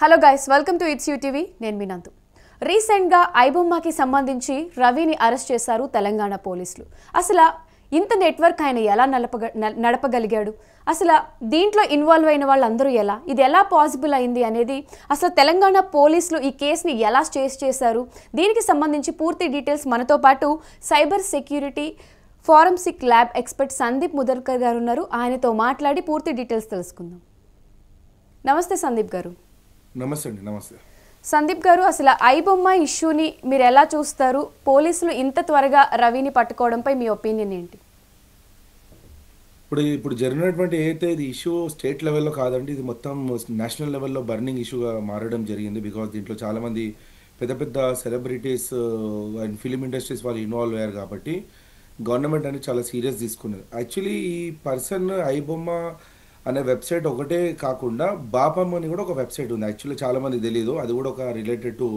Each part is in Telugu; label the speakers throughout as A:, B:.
A: Hello guys, welcome to it's you TV. నేను మీ నందు. రీసెంట్గా ఐబొమ్మకి సంబంధించి రవిని అరెస్ట్ చేశారు తెలంగాణ పోలీసులు. అసలు ఇంత నెట్వర్క్ ఆయన ఎలా నడపగలిగాడు, అసలు దీంట్లో ఇన్వాల్వ్ అయిన వాళ్ళందరూ ఇది ఎలా పాసిబుల్ అయింది అనేది, అసలు తెలంగాణ పోలీసులు ఈ కేసుని ఎలా చేస్ చేశారు, దీనికి సంబంధించి పూర్తి డీటెయిల్స్ మనతో పాటు cyber security forensic lab expert Sandeep Mudarkar garu ఉన్నారు. ఆయనతో మాట్లాడి పూర్తి డీటెయిల్స్ తెలుసుకుందాం. నమస్తే సందీప్ గారు.
B: నమస్తే అండి. నమస్తే
A: సందీప్ గారు, అసలు ఐబొమ్మ ఇష్యూని మీరు ఎలా చూస్తారు? పోలీసులు ఇంత త్వరగా రవిని పట్టుకోవడంపై మీ ఒపీనియన్ ఏంటి?
B: ఇప్పుడు జరిగినటువంటి ఏదైతే ఇది ఇష్యూ స్టేట్ లెవెల్లో కాదండి, ఇది మొత్తం నేషనల్ లెవెల్లో బర్నింగ్ ఇష్యూగా మారడం జరిగింది. బికాజ్ దీంట్లో చాలామంది పెద్ద పెద్ద సెలబ్రిటీస్ అండ్ ఫిలిం ఇండస్ట్రీస్ వాళ్ళు ఇన్వాల్వ్ అయ్యారు కాబట్టి గవర్నమెంట్ అనేది చాలా సీరియస్ తీసుకున్నది. యాక్చువల్లీ ఈ పర్సన్ ఐబొమ్మ అనే వెబ్సైట్ ఒకటే కాకుండా బాపమ్ అని కూడా ఒక వెబ్సైట్ ఉంది. యాక్చువల్లీ చాలామంది తెలియదు, అది కూడా ఒక రిలేటెడ్ టు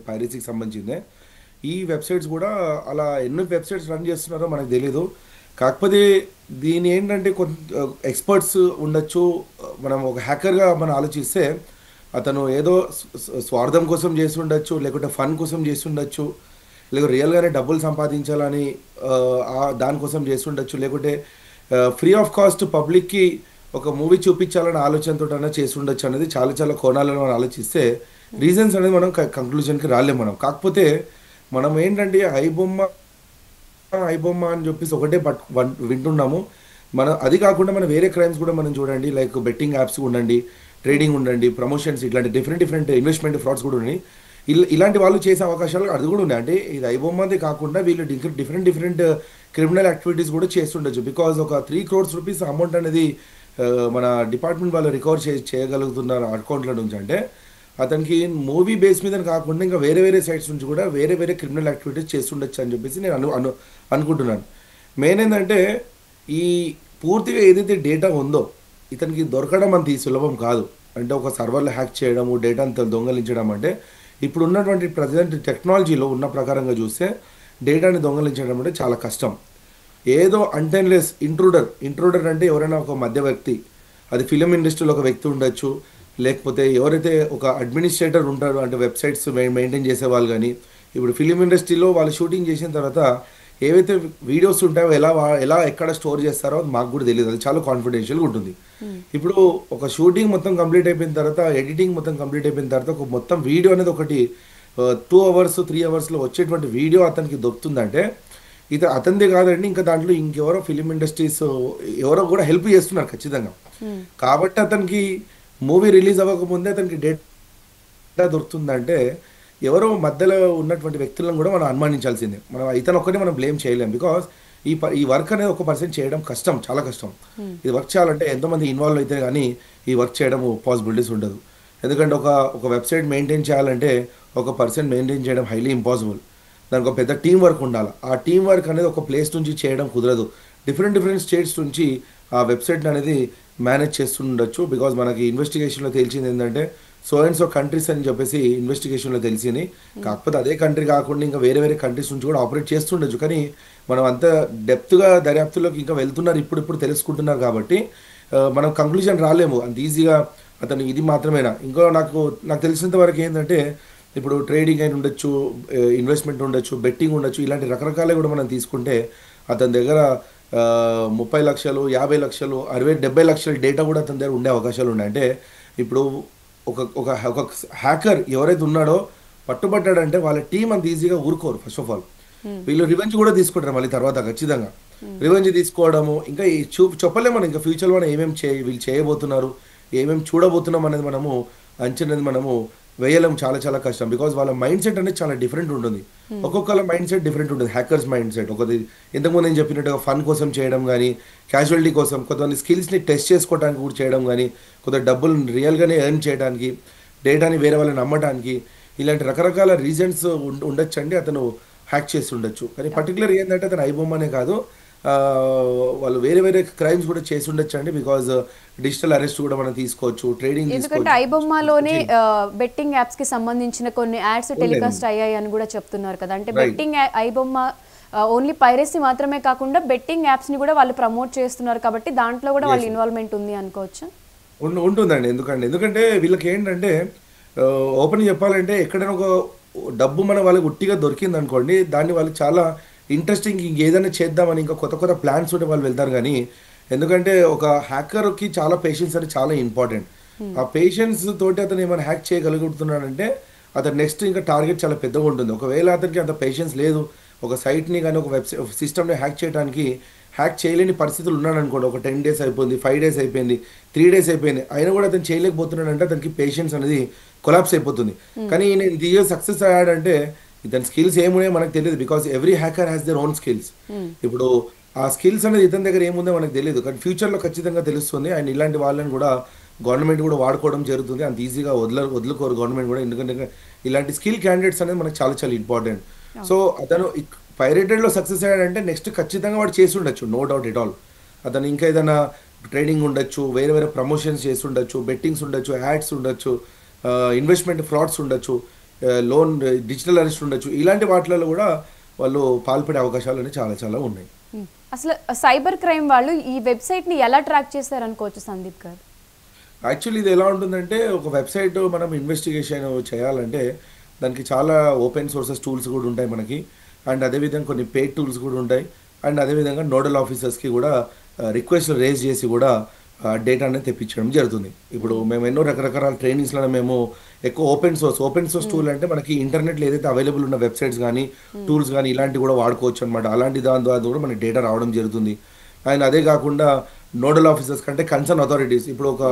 B: పైరసీకి సంబంధించిందే. ఈ వెబ్సైట్స్ కూడా అలా ఎన్ని వెబ్సైట్స్ రన్ చేస్తున్నారో మనకు తెలియదు. కాకపోతే దీని ఏంటంటే కొంత ఎక్స్పర్ట్స్ ఉండొచ్చు. మనం ఒక హ్యాకర్గా మనం ఆలోచిస్తే అతను ఏదో స్వార్థం కోసం చేసి ఉండొచ్చు, లేకుంటే ఫన్ కోసం చేసి ఉండొచ్చు, లేకుంటే రియల్గానే డబ్బులు సంపాదించాలని దానికోసం చేసి ఉండొచ్చు, లేకుంటే ఫ్రీ ఆఫ్ కాస్ట్ పబ్లిక్కి ఒక మూవీ చూపించాలనే ఆలోచనతో చేసి ఉండొచ్చు అనేది చాలా చాలా కోణాలను మనం ఆలోచిస్తే రీజన్స్ అనేది మనం కంక్లూజన్కి రాలేము మనం. కాకపోతే మనం ఏంటంటే ఐబొమ్మ అని చెప్పేసి ఒకటే వింటున్నాము. అది కాకుండా మనం వేరే క్రైమ్స్ కూడా మనం చూడండి, లైక్ బెట్టింగ్ యాప్స్ ఉండండి, ట్రేడింగ్ ఉండండి, ప్రమోషన్స్, ఇట్లాంటి డిఫరెంట్ ఇన్వెస్ట్మెంట్ ఫ్రాడ్స్ కూడా ఉన్నాయి. ఇలాంటి వాళ్ళు చేసే అవకాశాలు అది కూడా ఉన్నాయి. అంటే ఇది ఐబొమ్మదే కాకుండా వీళ్ళు డిఫరెంట్ క్రిమినల్ యాక్టివిటీస్ కూడా చేస్తుండొచ్చు. బికాజ్ ఒక 3 crores రూపీస్ అమౌంట్ అనేది మన డిపార్ట్మెంట్ వాళ్ళు రికవర్ చేయగలుగుతున్నారు అకౌంట్ల నుంచి. అంటే అతనికి మూవీ బేస్ మీద కాకుండా ఇంకా వేరే సైట్స్ నుంచి కూడా వేరే క్రిమినల్ యాక్టివిటీస్ చేస్తుండొచ్చు అని చెప్పేసి నేను అనుకుంటున్నాను. మెయిన్ ఏంటంటే ఈ పూర్తిగా ఏదైతే డేటా ఉందో ఇతనికి దొరకడం అంత సులభం కాదు. అంటే ఒక సర్వర్లో హ్యాక్ చేయడము, డేటాను దొంగలించడం అంటే ఇప్పుడు ఉన్నటువంటి ప్రజెంట్ టెక్నాలజీలో ఉన్న ప్రకారంగా చూస్తే డేటాని దొంగలించడం అంటే చాలా కష్టం. ఏదో అంటెన్లెస్ ఇంట్రూడర్ అంటే ఎవరైనా ఒక మధ్యవర్తి, అది ఫిలిం ఇండస్ట్రీలో ఒక వ్యక్తి ఉండొచ్చు, లేకపోతే ఎవరైతే ఒక అడ్మినిస్ట్రేటర్ ఉంటారో అంటే వెబ్సైట్స్ మెయింటైన్ చేసేవాళ్ళు. కానీ ఇప్పుడు ఫిలిం ఇండస్ట్రీలో వాళ్ళు షూటింగ్ చేసిన తర్వాత ఏవైతే వీడియోస్ ఉంటాయో ఎలా ఎక్కడ స్టోర్ చేస్తారో అది మాకు కూడా తెలియదు, అది చాలా కాన్ఫిడెన్షియల్గా ఉంటుంది. ఇప్పుడు ఒక షూటింగ్ మొత్తం కంప్లీట్ అయిపోయిన తర్వాత, ఎడిటింగ్ మొత్తం కంప్లీట్ అయిపోయిన తర్వాత ఒక మొత్తం వీడియో అనేది ఒకటి 2 hours 3 hours వచ్చేటువంటి వీడియో అతనికి దొరుకుతుందంటే ఇది అతనిదే కాదండి, ఇంకా దాంట్లో ఇంకెవరో ఫిలిం ఇండస్ట్రీస్ ఎవరో కూడా హెల్ప్ చేస్తున్నారు ఖచ్చితంగా. కాబట్టి అతనికి మూవీ రిలీజ్ అవ్వకముందే అతనికి డేటా దొరుకుతుందంటే ఎవరో మధ్యలో ఉన్నటువంటి వ్యక్తులను కూడా మనం అనుమానించాల్సిందే. మనం ఇతను ఒక్కటే మనం బ్లేమ్ చేయలేం. బికాస్ ఈ వర్క్ అనేది ఒక పర్సన్ చేయడం కష్టం, చాలా కష్టం. ఇది వర్క్ చేయాలంటే ఎంతోమంది ఇన్వాల్వ్ అయితే కానీ ఈ వర్క్ చేయడం పాసిబిలిటీస్ ఉండదు. ఎందుకంటే ఒక వెబ్సైట్ మెయింటైన్ చేయాలంటే ఒక పర్సన్ మెయింటైన్ చేయడం హైలీ ఇంపాసిబుల్. దానికి ఒక పెద్ద టీం వర్క్ ఉండాలి. ఆ టీం వర్క్ అనేది ఒక ప్లేస్ నుంచి చేయడం కుదరదు. డిఫరెంట్ స్టేట్స్ నుంచి ఆ వెబ్సైట్ అనేది మేనేజ్ చేస్తుండొచ్చు. బికాజ్ మనకి ఇన్వెస్టిగేషన్లో తెలిసింది ఏంటంటే సో కంట్రీస్ అని చెప్పేసి ఇన్వెస్టిగేషన్లో తెలిసింది. కాకపోతే అదే కంట్రీ కాకుండా ఇంకా వేరే కంట్రీస్ నుంచి కూడా ఆపరేట్ చేస్తుండొచ్చు. కానీ మనం అంత డెప్త్గా దర్యాప్తులోకి ఇంకా వెళ్తున్నారు, ఇప్పుడు తెలుసుకుంటున్నారు కాబట్టి మనం కంక్లూజన్ రాలేము అంత ఈజీగా అతను ఇది మాత్రమేనా. ఇంకో నాకు తెలిసినంత వరకు ఏంటంటే ఇప్పుడు ట్రేడింగ్ అయిన ఉండొచ్చు, ఇన్వెస్ట్మెంట్ ఉండొచ్చు, బెట్టింగ్ ఉండొచ్చు, ఇలాంటి రకరకాలే కూడా మనం తీసుకుంటే అతని దగ్గర 30 లక్షలు, 50 లక్షలు, 60, 70 లక్షల డేటా కూడా అతని దగ్గర ఉండే అవకాశాలు ఉన్నాయి. అంటే ఇప్పుడు ఒక హ్యాకర్ ఎవరైతే ఉన్నాడో పట్టుబట్టాడంటే వాళ్ళ టీం అంత ఈజీగా ఊరుకోరు. ఫస్ట్ ఆఫ్ ఆల్ వీళ్ళు రివెంజ్ కూడా తీసుకుంటారు మళ్ళీ తర్వాత ఖచ్చితంగా. రివెంజ్ తీసుకోవడము ఇంకా చెప్పలేము మనం ఇంకా ఫ్యూచర్లో మనం వీళ్ళు చేయబోతున్నారు, ఏమేమి చూడబోతున్నాం అనేది మనము అంచనా మనము వేయలేము, చాలా చాలా కష్టం. బికాజ్ వాళ్ళ మైండ్ సెట్ అనేది చాలా డిఫరెంట్ ఉంటుంది. ఒక్కొక్కళ్ళ మైండ్ సెట్ డిఫరెంట్ ఉంటుంది. హ్యాకర్స్ మైండ్ సెట్ ఒకటి ఇంతకుముందు నేను చెప్పినట్టుగా ఫన్ కోసం చేయడం కానీ, క్యాజువాలిటీ కోసం, కొంతమంది స్కిల్స్ని టెస్ట్ చేసుకోవడానికి కూడా చేయడం కానీ, కొంత డబ్బులు రియల్గానే ఎర్న్ చేయడానికి, డేటాని వేరే వాళ్ళని నమ్మడానికి, ఇలాంటి రకరకాల రీజన్స్ ఉండొచ్చండి అతను హ్యాక్ చేసి ఉండొచ్చు. కానీ పర్టికులర్ ఏంటంటే అతను ఐబొమ్మనే కాదు, వాళ్ళు వేరే క్రైమ్స్ కూడా చేసి ఉండొచ్చు అండి. బికాజ్ డిజిటల్ అరెస్ట్ కూడా మనం తీసుకోవచ్చు, ట్రేడింగ్.
A: ఎందుకంటే ఐబొమ్మలోనే బెట్టింగ్ యాప్స్ కి సంబంధించిన కొన్ని యాడ్స్ టెలికాస్ట్ అయ్యాయి అని కూడా చెప్తున్నారు కదా. అంటే బెట్టింగ్ ఐబొమ్మ ఓన్లీ పైరసీ మాత్రమే కాకుండా బెట్టింగ్ యాప్స్ ని కూడా వాళ్ళు ప్రమోట్ చేస్తున్నారు కాబట్టి దాంట్లో కూడా వాళ్ళ ఇన్వాల్వ్మెంట్ ఉంది అనుకోవచ్చు.
B: ఉంటుందండి. ఎందుకంటే వీళ్ళకి ఏంటంటే ఓపెన్ చెప్పాలంటే ఎక్కడైనా ఒక డబ్బు మన వాళ్ళకి ఉట్టిగా దొరికింది అనుకోండి, దాన్ని వాళ్ళకి చాలా ఇంట్రెస్టింగ్ ఇంకేదైనా చేద్దామని ఇంకా కొత్త కొత్త ప్లాన్స్ ఉంటే వాళ్ళు వెళ్తారు. కానీ ఎందుకంటే ఒక హ్యాకర్కి చాలా పేషెన్స్ అనేది చాలా ఇంపార్టెంట్. ఆ పేషెన్స్ తోటి అతను ఏమైనా హ్యాక్ చేయగలుగుతున్నాడంటే అతను నెక్స్ట్ ఇంకా టార్గెట్ చాలా పెద్దగా ఉంటుంది. ఒకవేళ అతనికి అంత పేషెన్స్ లేదు, ఒక సైట్ని కానీ ఒక వెబ్సైట్ సిస్టమ్ని హ్యాక్ చేయడానికి హ్యాక్ చేయలేని పరిస్థితులు ఉన్నాడు అనుకోండి, ఒక 10 days అయిపోయింది, 5 days అయిపోయింది, 3 days అయిపోయింది, అయినా కూడా అతను చేయలేకపోతున్నాడు అంటే అతనికి పేషెన్స్ అనేది కొలాప్స్ అయిపోతుంది. కానీ నేను దియో సక్సెస్ అయ్యాడంటే ఇతని స్కిల్స్ ఏమున్నాయో మనకు తెలియదు. Because every hacker has their own skills. ఇప్పుడు ఆ స్కిల్స్ అనేది ఇతని దగ్గర ఏముందో మనకు తెలియదు, కానీ ఫ్యూచర్లో ఖచ్చితంగా తెలుస్తుంది. అండ్ ఇలాంటి వాళ్ళని కూడా గవర్నమెంట్ కూడా వాడుకోవడం జరుగుతుంది. అంత ఈజీగా వదులుకోరు గవర్నమెంట్ కూడా, ఎందుకంటే ఇలాంటి స్కిల్ క్యాండిడేట్స్ అనేది మనకు చాలా చాలా ఇంపార్టెంట్. సో అతను పైరేటెడ్లో సక్సెస్ అయ్యాడంటే నెక్స్ట్ ఖచ్చితంగా వాడు చేసి ఉండొచ్చు, నో డౌట్ ఎట్ ఆల్. అతను ఇంకా ఏదైనా ట్రేడింగ్ ఉండొచ్చు, వేరే వేరే ప్రమోషన్స్ చేసి ఉండొచ్చు, బెట్టింగ్స్ ఉండొచ్చు, యాడ్స్ ఉండొచ్చు, ఇన్వెస్ట్మెంట్ ఫ్రాడ్స్ ఉండొచ్చు, లోన్ డిజిటల్ అరెస్ట్ ఉండొచ్చు. ఇలాంటి వాటిలలో కూడా వాళ్ళు పాల్పడే అవకాశాలు అనేవి చాలా చాలా ఉన్నాయి.
A: అసలు సైబర్ క్రైమ్ వాళ్ళు ఈ వెబ్సైట్ని ఎలా ట్రాక్ చేస్తారు అనుకోవచ్చు సందీప్ గారు?
B: యాక్చువల్లీ ఇది ఎలా ఉంటుందంటే, ఒక వెబ్సైట్ మనం ఇన్వెస్టిగేషన్ చేయాలంటే దానికి చాలా ఓపెన్ సోర్సెస్ టూల్స్ కూడా ఉంటాయి మనకి. అండ్ అదేవిధంగా కొన్ని పెయిడ్ టూల్స్ కూడా ఉంటాయి. అండ్ అదేవిధంగా నోడల్ ఆఫీసర్స్కి కూడా రిక్వెస్ట్లు రేజ్ చేసి కూడా డేటా అనేది తెప్పించడం జరుగుతుంది. ఇప్పుడు మేము ఎన్నో రకరకాల ట్రైనింగ్స్లో మేము ఎక్కువ ఓపెన్ సోర్స్ టూల్ అంటే మనకి ఇంటర్నెట్లో ఏదైతే అవైలబుల్ ఉన్న వెబ్సైట్స్ కానీ టూల్స్ కానీ ఇలాంటివి కూడా వాడుకోవచ్చు అనమాట. అలాంటి దాని ద్వారా కూడా మనకి డేటా రావడం జరుగుతుంది. అండ్ అదే కాకుండా నోడల్ ఆఫీసర్స్ కంటే కన్సర్న్ అథారిటీస్, ఇప్పుడు ఒక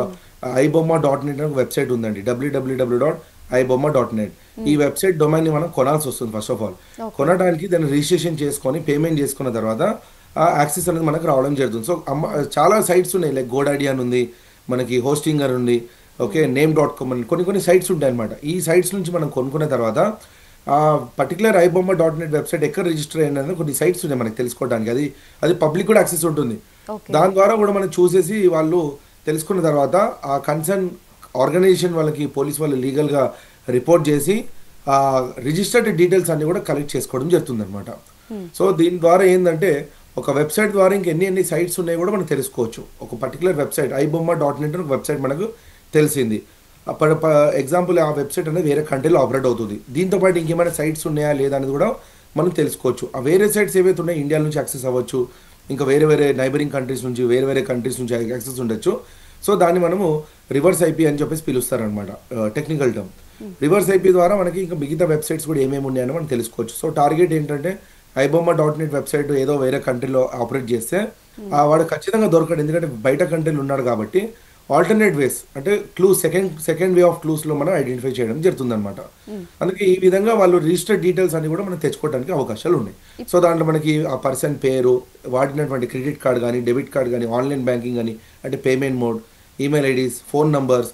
B: ibomma.net ఒక వెబ్సైట్ ఉందండి, www.ibomma.net. ఈ వెబ్సైట్ డొమైన్ని మనం కొనాల్సి వస్తుంది. ఫస్ట్ ఆఫ్ ఆల్ కొనడానికి దాన్ని రిజిస్ట్రేషన్ చేసుకొని పేమెంట్ చేసుకున్న తర్వాత ఆ యాక్సెస్ అనేది మనకు రావడం జరుగుతుంది. సో చాలా సైట్స్ ఉన్నాయి, లైక్ గోడాడీ అని ఉంది, మనకి హోస్టింగర్ ఉంది, ఓకే, name.com అని కొన్ని సైట్స్ ఉంటాయి అనమాట. ఈ సైట్స్ నుంచి మనం కొనుక్కున్న తర్వాత ఆ పర్టికులర్ ibomma.net వెబ్సైట్ ఎక్కడ రిజిస్టర్ అయ్యిందని కొన్ని సైట్స్ ఉన్నాయి మనకి తెలుసుకోవడానికి. అది పబ్లిక్ కూడా యాక్సెస్ ఉంటుంది. దాని ద్వారా కూడా మనం చూసేసి వాళ్ళు తెలుసుకున్న తర్వాత ఆ కన్సర్న్ ఆర్గనైజేషన్ వాళ్ళకి పోలీస్ వాళ్ళు లీగల్గా రిపోర్ట్ చేసి ఆ రిజిస్టర్డ్ డీటెయిల్స్ అన్ని కూడా కలెక్ట్ చేసుకోవడం జరుగుతుంది అనమాట. సో దీని ద్వారా ఏంటంటే ఒక వెబ్సైట్ ద్వారా ఇంకెన్ని సైట్స్ ఉన్నాయి కూడా మనం తెలుసుకోవచ్చు. ఒక పర్టికులర్ వెబ్సైట్ ibomma.net ఒక వెబ్సైట్ మనకు తెలిసింది, ఎగ్జాంపుల్ ఆ వెబ్సైట్ అనేది వేరే కంట్రీలో ఆపరేట్ అవుతుంది. దీంతో పాటు ఇంకేమైనా సైట్స్ ఉన్నాయా లేదా అనేది కూడా మనం తెలుసుకోవచ్చు. ఆ వేరే సైట్స్ ఏవైతే ఉన్నాయో ఇండియా నుంచి యాక్సెస్ అవ్వచ్చు, ఇంకా వేరే నైబరింగ్ కంట్రీస్ నుంచి వేరే కంట్రీస్ నుంచి యాక్సెస్ ఉండొచ్చు. సో దాన్ని మనము రివర్స్ ఐపీ అని చెప్పేసి పిలుస్తారనమాట, టెక్నికల్ టర్మ్. రివర్స్ ఐపీ ద్వారా మనకి ఇంకా మిగతా వెబ్సైట్స్ కూడా ఏమేమి ఉన్నాయని మనం తెలుసుకోవచ్చు. సో టార్గెట్ ఏంటంటే ibomma.net వెబ్సైట్ ఏదో వేరే కంట్రీలో ఆపరేట్ చేస్తే వాడు ఖచ్చితంగా దొరకడు, ఎందుకంటే బయట కంట్రీలు ఉన్నాడు కాబట్టి ఆల్టర్నేట్ వేస్ అంటే సెకండ్ వే ఆఫ్ క్లూస్లో మనం ఐడెంటిఫై చేయడం జరుగుతుంది అనమాట. అందుకే ఈ విధంగా వాళ్ళు రిజిస్టర్డ్ డీటెయిల్స్ అన్ని కూడా మనం తెచ్చుకోవడానికి అవకాశాలు ఉన్నాయి. సో దాంట్లో మనకి ఆ పర్సన్ పేరు, వాడినటువంటి క్రెడిట్ కార్డ్ కానీ డెబిట్ కార్డ్ కానీ ఆన్లైన్ బ్యాంకింగ్ కానీ అంటే payment mode, email IDs, phone numbers,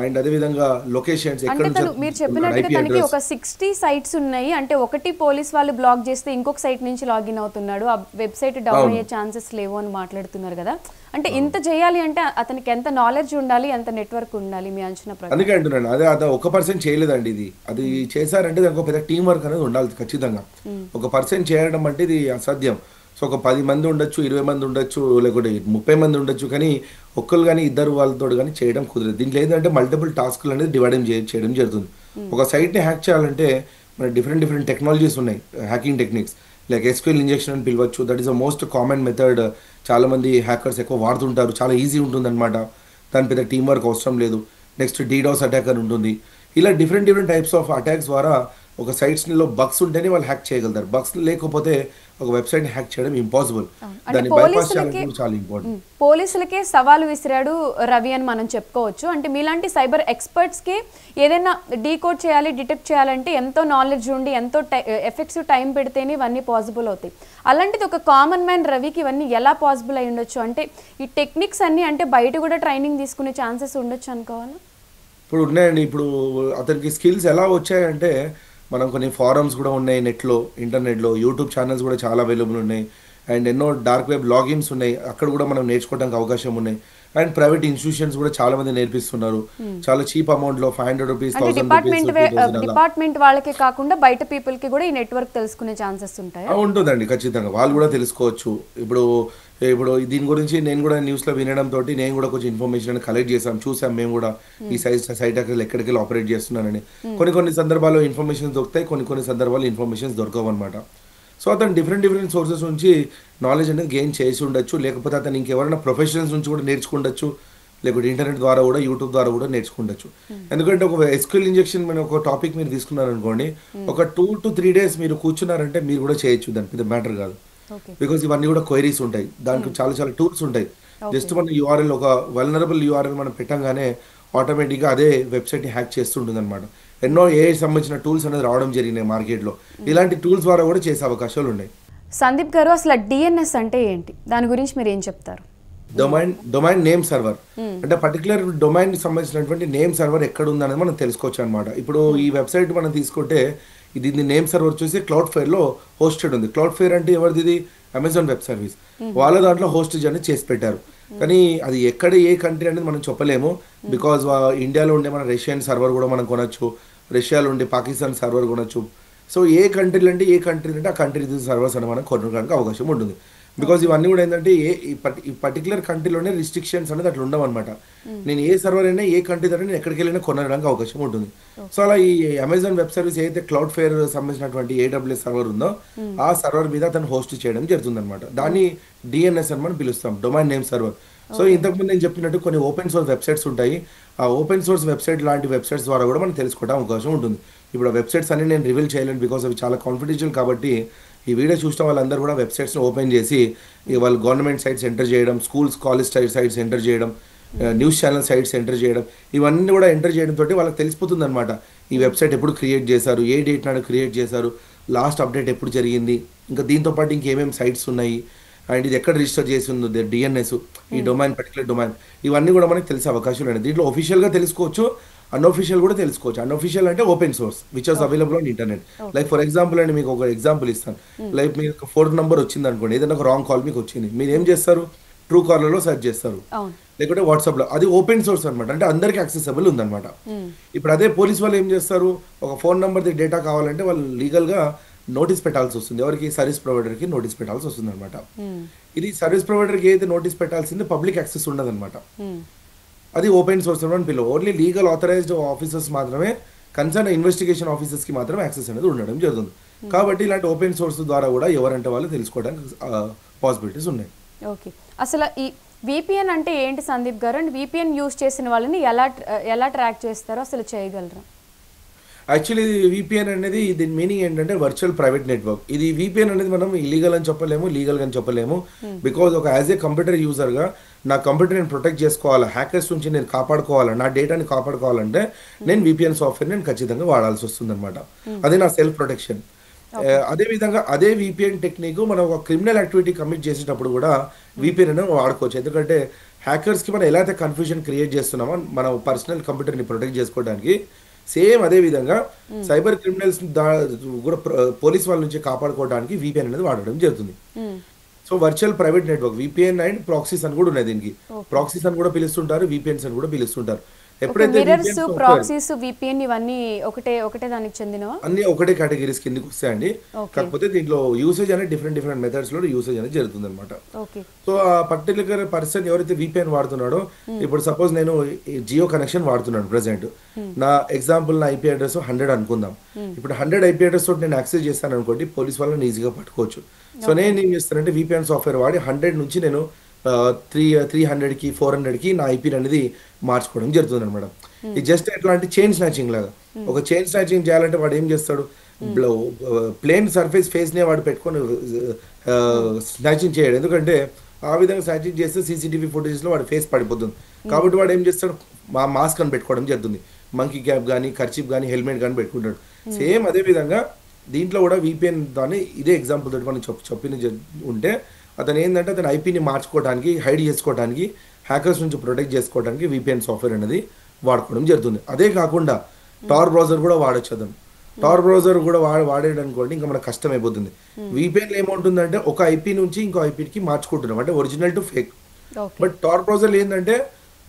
B: and అదేవిధంగా లొకేషన్స్
A: అంటే మీరు చెప్పినట్టుగా తనకి ఒక 60 సైట్స్ ఉన్నాయి. అంటే ఒకటి పోలీస్ వాళ్ళు బ్లాక్ చేస్తే ఇంకొక సైట్ నుంచి లాగిన్ అవుతున్నాడు, ఆ వెబ్సైట్ డౌన్ అయ్యే ఛాన్సెస్ లేవు అని మాట్లాడుతున్నారు కదా. అంటే ఇంత చేయాలి అంటే అతనికి ఎంత నాలెడ్జ్ ఉండాలి, ఎంత నెట్వర్క్ ఉండాలి మీ అంచనా ప్రకారం?
B: అందుకే అంటున్నాను, అదే ఒక పర్సన్ చేయలేదండి, అది చేశారంటే దానికి ఒక పెద్ద టీం వర్క్ అనేది ఉండాలి ఖచ్చితంగా. ఒక పర్సన్ చేయడం అంటే ఇది అసాధ్యం. సో ఒక 10 మంది ఉండొచ్చు, 20 మంది ఉండొచ్చు, లేకుంటే 30 మంది ఉండొచ్చు, కానీ ఒక్కరు కానీ ఇద్దరు వాళ్ళతో కానీ చేయడం కుదరదు. దీంట్లో ఏంటంటే మల్టిపుల్ టాస్క్లు అనేది చేయడం జరుగుతుంది. ఒక సైట్ని హ్యాక్ చేయాలంటే మన డిఫరెంట్ టెక్నాలజీస్ ఉన్నాయి, hacking techniques, like SQL injection అని పిలవచ్చు. That is the most common method. చాలామంది హ్యాకర్స్ ఎక్కువ వాడుతుంటారు, చాలా ఈజీ ఉంటుంది అనమాట, దాని పెద్ద టీం వర్క్ అవసరం లేదు. నెక్స్ట్ DDoS అటాక్ అని ఉంటుంది. ఇలా డిఫరెంట్ టైప్స్ ఆఫ్ అటాక్స్ ద్వారా ఒక సైట్స్లో బగ్స్ ఉంటేనే వాళ్ళు హ్యాక్ చేయగలుగుతారు. బగ్స్ లేకపోతే ఒక వెబ్సైట్ హ్యాక్ చేయడం ఇంపాసిబుల్. దాన్ని బైపాస్ చేయడం చాలా ఇంపార్టెంట్.
A: పోలీసులకే సవాలు విసిరాడు రవి అని మనం చెప్పుకోవచ్చు. అంటే మీలాంటి సైబర్ ఎక్స్పర్ట్స్కి ఏదైనా డీకోడ్ చేయాలి, డిటెక్ట్ చేయాలంటే ఎంతో నాలెడ్జ్ ఉండి ఎంతో ఎఫెక్టివ్ టైం పెడితేనే ఇవన్నీ పాసిబుల్ అవుతాయి. అలాంటిది ఒక కామన్ మ్యాన్ రవికి ఇవన్నీ ఎలా పాసిబుల్ అయి ఉండొచ్చు? అంటే ఈ టెక్నిక్స్ అన్నీ అంటే బయట కూడా ట్రైనింగ్ తీసుకునే ఛాన్సెస్ ఉండొచ్చు అనుకోవాలా?
B: ఇప్పుడు ఉన్నాయండి. ఇప్పుడు అతనికి స్కిల్స్ ఎలా వచ్చాయంటే మనం కొన్ని ఫారమ్స్ కూడా ఉన్నాయి నెట్లో, ఇంటర్నెట్లో, యూట్యూబ్ ఛానల్స్ కూడా చాలా అవైలబుల్ ఉన్నాయి. అండ్ ఎన్నో డార్క్ వెబ్ లాగిన్స్ ఉన్నాయి, అక్కడ కూడా మనం నేర్చుకోవడానికి అవకాశం ఉన్నాయి. అండ్ ప్రైవేట్ ఇన్స్టిట్యూషన్స్ కూడా చాలా మంది నేర్పిస్తున్నారు. చాలా చీప్ అమౌంట్ లో 500 రూపీస్,
A: అంటే
B: 1000 రూపీస్, 2000 అలా
A: డిపార్ట్మెంట్ వాళ్ళకే కాకుండా బయట పీపుల్ కి కూడా ఈ నెట్వర్క్ తెలుసుకునే ఛాన్సెస్ ఉంటాయా?
B: ఉంటుందండి ఖచ్చితంగా. వాళ్ళు కూడా తెలుసుకోవచ్చు. ఇప్పుడు ఇప్పుడు దీని గురించి నేను కూడా న్యూస్లో వినడం తోటి నేను కూడా కొంచెం ఇన్ఫర్మేషన్ కలెక్ట్ చేసాం, చూసాం మేము కూడా ఈ సైట్ ఎక్కడికి ఆపరేట్ చేస్తున్నానని. కొన్ని సందర్భాల్లో ఇన్ఫర్మేషన్ దొరుకుతాయి, కొన్ని సందర్భాల్లో ఇన్ఫర్మేషన్స్ దొరకవు అనమాట. సో అతను డిఫరెంట్ సోర్సెస్ నుంచి నాలెడ్జ్ అనేది గెయిన్ చేసి ఉండొచ్చు, లేకపోతే అతను ఇంకెవరైనా ప్రొఫెషనల్స్ నుంచి కూడా నేర్చుకుండొచ్చు, లేకపోతే ఇంటర్నెట్ ద్వారా కూడా, యూట్యూబ్ ద్వారా కూడా నేర్చుకుండొచ్చు. ఎందుకంటే ఒక ఎస్క్యూఎల్ ఇంజెక్షన్ మీద ఒక టాపిక్ మీరు తీసుకున్నారనుకోండి, ఒక 2 to 3 days మీరు కూర్చున్నారంటే మీరు కూడా చేయొచ్చు, దాని పెద్ద మ్యాటర్ కాదు. బికాస్ ఇవన్నీ కూడా క్వైరీస్ ఉంటాయి, దానికి చాలా టూల్స్ ఉంటాయి. జస్ట్ మన యూఆర్ఎల్, ఒక వల్నరబుల్ యూఆర్ఎల్ మనం పెట్టంగానే ఆటోమేటిక్గా అదే వెబ్సైట్ని హ్యాక్ చేస్తుంటుంది అనమాట. ఎన్నో ఏఐ సంబంధించిన టూల్స్ అనేది రావడం జరిగినాయి మార్కెట్లో. ఇలాంటి టూల్స్ ద్వారా కూడా చేసే అవకాశాలు ఉన్నాయి.
A: సందీప్ గారు, అసలు డిఎన్ఎస్ అంటే ఏంటి, దాని గురించి మీరు ఏం చెప్తారు?
B: డొమైన్ నేమ్ సర్వర్ అంటే పర్టికులర్ డొమైన్ కి సంబంధించినటువంటి నేమ్ సర్వర్ ఎక్కడ ఉందనేది మనం తెలుసుకోవచ్చు అనమాట. ఇప్పుడు ఈ వెబ్సైట్ మనం తీసుకుంటే ఇది నేమ్ సర్వర్ వచ్చేసి క్లౌడ్ఫ్లేర్ లో హోస్టెడ్ ఉంది. క్లౌడ్ఫ్లేర్ అంటే ఎవరిది? ఇది అమెజాన్ వెబ్ సర్వీస్. వాళ్ళ దాంట్లో హోస్టేజ్ అనేది చేసి పెట్టారు. కానీ అది ఎక్కడ ఏ కంట్రీ అనేది మనం చెప్పలేము. బికాజ్ ఇండియాలో ఉండే మన రష్యన్ సర్వర్ కూడా మనం కొనొచ్చు, రష్యాలో ఉండే పాకిస్తాన్ సర్వర్ కొనొచ్చు. సో ఏ కంట్రీలు అంటే ఆ కంట్రీ సర్వర్స్ అని మనం కొనడానికి అవకాశం ఉంటుంది. బికాజ్ ఇవన్నీ కూడా ఏంటంటే ఈ పర్టికులర్ కంట్రీలోనే రిస్ట్రిక్షన్స్ అనేది అట్లా ఉండవు అనమాట. నేను ఏ సర్వర్ అయినా ఏ కంట్రీ దగ్గర నేను ఎక్కడికి వెళ్ళినా కొనడానికి అవకాశం ఉంటుంది. సో అలా ఈ అమెజాన్ వెబ్ సర్వీస్ ఏదైతే క్లౌడ్ఫ్లేర్ సంబంధించినటువంటి AWS సర్వర్ ఉందో ఆ సర్వర్ మీద అతను హోస్ట్ చేయడం జరుగుతుంది అనమాట. దాన్ని డిఎన్ఎస్ అని మనం పిలుస్తాం, డొమైన్ నేమ్ సర్వర్. సో ఇంతకుముందు నేను చెప్పినట్టు కొన్ని ఓపెన్ సోర్స్ వెబ్సైట్స్ ఉంటాయి. ఆ ఓపెన్ సోర్స్ వెబ్సైట్ లాంటి వెబ్సైట్స్ ద్వారా కూడా మనం తెలుసుకోవడం అవకాశం ఉంటుంది. ఇప్పుడు ఆ వెబ్సైట్స్ అన్ని నేను రివీల్ చేయలేను, బికాస్ అవి చాలా కాన్ఫిడెన్షియల్. కాబట్టి ఈ వీడియో చూసిన వాళ్ళందరూ కూడా వెబ్సైట్స్ని ఓపెన్ చేసి వాళ్ళు గవర్నమెంట్ సైట్స్ ఎంటర్ చేయడం, స్కూల్స్ కాలేజ్ సైట్స్ ఎంటర్ చేయడం, న్యూస్ ఛానల్ సైట్స్ ఎంటర్ చేయడం, ఇవన్నీ కూడా ఎంటర్ చేయడం తోటి వాళ్ళకి తెలిసిపోతుంది అనమాట ఈ వెబ్సైట్ ఎప్పుడు క్రియేట్ చేశారు, ఏ డేట్ నాడు క్రియేట్ చేశారు, లాస్ట్ అప్డేట్ ఎప్పుడు జరిగింది, ఇంకా దీంతో పాటు ఇంకేమేమి సైట్స్ ఉన్నాయి, అండ్ ఇది ఎక్కడ రిజిస్టర్ చేసి ఉంది డిఎన్ఎస్, ఈ డొమైన్ పర్టికులర్ డొమైన్, ఇవన్నీ కూడా మనకి తెలిసే అవకాశం లేదు. దీంట్లో ఒఫిషియల్గా తెలుసుకోవచ్చు, అన్అఫిషియల్ కూడా తెలుసుకోవచ్చు. అన్అఫిషియల్ అంటే open source which was available on internet. Like for example అండి, మీకు ఒక ఎగ్జాంపుల్ ఇస్తాను. లైక్ మీకు ఫోన్ నెంబర్ వచ్చింది అనుకోండి, ఏదైనా ఒక రాంగ్ కాల్ మీకు వచ్చింది, మీరు ఏం చేస్తారు? ట్రూ కాలర్లో సెర్చ్ చేస్తారు, లేకుంటే వాట్సాప్లో. అది ఓపెన్ సోర్స్ అనమాట, అంటే అందరికీ యాక్సెసిబుల్ ఉందన్నమాట. ఇప్పుడు అదే పోలీస్ వాళ్ళు ఏం చేస్తారు? ఒక ఫోన్ నెంబర్ది డేటా కావాలంటే వాళ్ళు లీగల్గా నోటీస్ పెట్టాల్సి వస్తుంది. ఎవరికి? సర్వీస్ ప్రొవైడర్కి నోటీస్ పెట్టాల్సి వస్తుంది అనమాట. ఇది సర్వీస్ ప్రొవైడర్కి ఏదైతే నోటీస్ పెట్టాల్సింది పబ్లిక్ యాక్సెస్ ఉండదు అనమాట. అది ఓపెన్ సోర్స్ అని పిలువ. ఓన్లీ లీగల్ ఆథరైజ్డ్ ఆఫీసర్స్ మాత్రమే, కన్సర్న్ ఇన్వెస్టిగేషన్ ఆఫీసర్స్కి మాత్రమే యాక్సెస్ అనేది ఉండడం జరుగుతుంది. కాబట్టి ఇలాంటి ఓపెన్ సోర్స్ ద్వారా కూడా ఎవరంటే వాళ్ళు తెలుసుకోవడానికి పాసిబిలిటీస్ ఉన్నాయి.
A: ఓకే, అసలు ఈ విపిఎన్ అంటే ఏంటి సందీప్ గారు? అండ్ విపిఎన్ యూజ్ చేసిన వాళ్ళని ఎలా ట్రాక్ చేస్తారో అసలు చేయగలరా?
B: యాక్చువల్లీ విపిఎన్ అనేది దీని మీనింగ్ ఏంటంటే వర్చువల్ ప్రైవేట్ నెట్వర్క్. ఇది విపిఎన్ అనేది మనం ఇల్లీగల్ అని చెప్పలేము, లీగల్ అని చెప్పలేము. బికాజ్ ఒక యాజ్ ఏ కంప్యూటర్ యూజర్గా నా కంప్యూటర్ నేను ప్రొటెక్ట్ చేసుకోవాలా, హ్యాకర్స్ నుంచి నేను కాపాడుకోవాలా, నా డేటాని కాపాడుకోవాలంటే నేను విపిఎన్ సాఫ్ట్వేర్ నేను ఖచ్చితంగా వాడాల్సి వస్తుంది అనమాట. అది నా సెల్ఫ్ ప్రొటెక్షన్. అదేవిధంగా అదే విపిఎన్ టెక్నిక్ మనం ఒక క్రిమినల్ యాక్టివిటీ కమిట్ చేసేటప్పుడు కూడా విపిఎన్ అనేది వాడుకోవచ్చు. ఎందుకంటే హ్యాకర్స్కి మనం ఎలా అయితే కన్ఫ్యూజన్ క్రియేట్ చేస్తున్నామో మన పర్సనల్ కంప్యూటర్ని ప్రొటెక్ట్ చేసుకోవడానికి, సేమ్ అదే విధంగా సైబర్ క్రిమినల్స్ కూడా పోలీస్ వాళ్ళ నుంచి కాపాడుకోవడానికి విపిఎన్ అనేది వాడడం జరుగుతుంది. So virtual private network VPN and proxies అని కూడా ఉన్నాయి. దీనికి ప్రాక్సీస్ అని కూడా పిలుస్తుంటారు, విపిఎన్స్ అని కూడా పిలుస్తుంటారు. ఎప్పుడైతే
A: ప్రాక్సీస్ విపిఎన్ ఇవన్నీ ఒకటే దానికి చెందినవా?
B: అన్ని ఒకటే కేటగిరీస్ కిందకి వస్తాయండి. కాకపోతే దీంట్లో యూసేజ్ అనేది డిఫరెంట్ మెథడ్స్ లో యూసేజ్ అనేది జరుగుతుంది అనమాట. సో ఆ పర్టికులర్ పర్సన్ ఎవరైతే విపిఎన్ వాడుతున్నాడో, ఇప్పుడు సపోజ్ నేను జియో కనెక్షన్ వాడుతున్నాను ప్రెసెంట్, నా ఎగ్జాంపుల్ నా ఐపీ అడ్రస్ 100 అనుకుందాం. ఇప్పుడు 100 ఐపీ అడ్రస్ తోటి నేను యాక్సెస్ చేస్తాను అనుకోండి, పోలీస్ వాళ్ళని ఈజీగా పట్టుకోవచ్చు. సో నేను ఏం చేస్తానంటే విపిఎన్ సాఫ్ట్వేర్ వాడి 100 నుంచి నేను 300కి 400కి నా ఐపీని అనేది మార్చుకోవడం జరుగుతుంది అనమాట. ఇది జస్ట్ ఎట్లాంటి చైన్ స్నాచింగ్ లాగా. ఒక చైన్ స్నాచింగ్ చేయాలంటే వాడు ఏం చేస్తాడు? ప్లేన్ సర్ఫేస్ ఫేస్నే వాడు పెట్టుకొని స్నాచింగ్ చేయడు. ఎందుకంటే ఆ విధంగా స్నాచింగ్ చేస్తే సీసీటీవీ ఫుటేజ్లో వాడి ఫేస్ పడిపోతుంది. కాబట్టి వాడు ఏం చేస్తాడు? మాస్క్ అని పెట్టుకోవడం జరుగుతుంది. మంకీ క్యాప్ కానీ, కర్చీప్ కానీ, హెల్మెట్ కానీ పెట్టుకుంటాడు. సేమ్ అదే విధంగా దీంట్లో కూడా విపిఎన్ దాన్ని ఇదే ఎగ్జాంపుల్ తోటి మనం చెప్పిన ఉంటే, అతను ఏంటంటే అతను ఐపీని మార్చుకోవడానికి, హైడ్ చేసుకోవడానికి, హ్యాకర్స్ నుంచి ప్రొటెక్ట్ చేసుకోవడానికి విపిఎన్ సాఫ్ట్వేర్ అనేది వాడుకోవడం జరుగుతుంది. అదే కాకుండా టార్ బ్రౌజర్ కూడా వాడచ్చు. అతను టార్ బ్రౌజర్ కూడా వాడాడు అనుకోండి, ఇంకా మనకు కష్టం అయిపోతుంది. విపిఎన్ ఏముంటుందంటే ఒక ఐపీ నుంచి ఇంకో ఐపీకి మార్చుకుంటున్నాం, అంటే original to fake.
A: Okay.
B: But Tor browser ఏంటంటే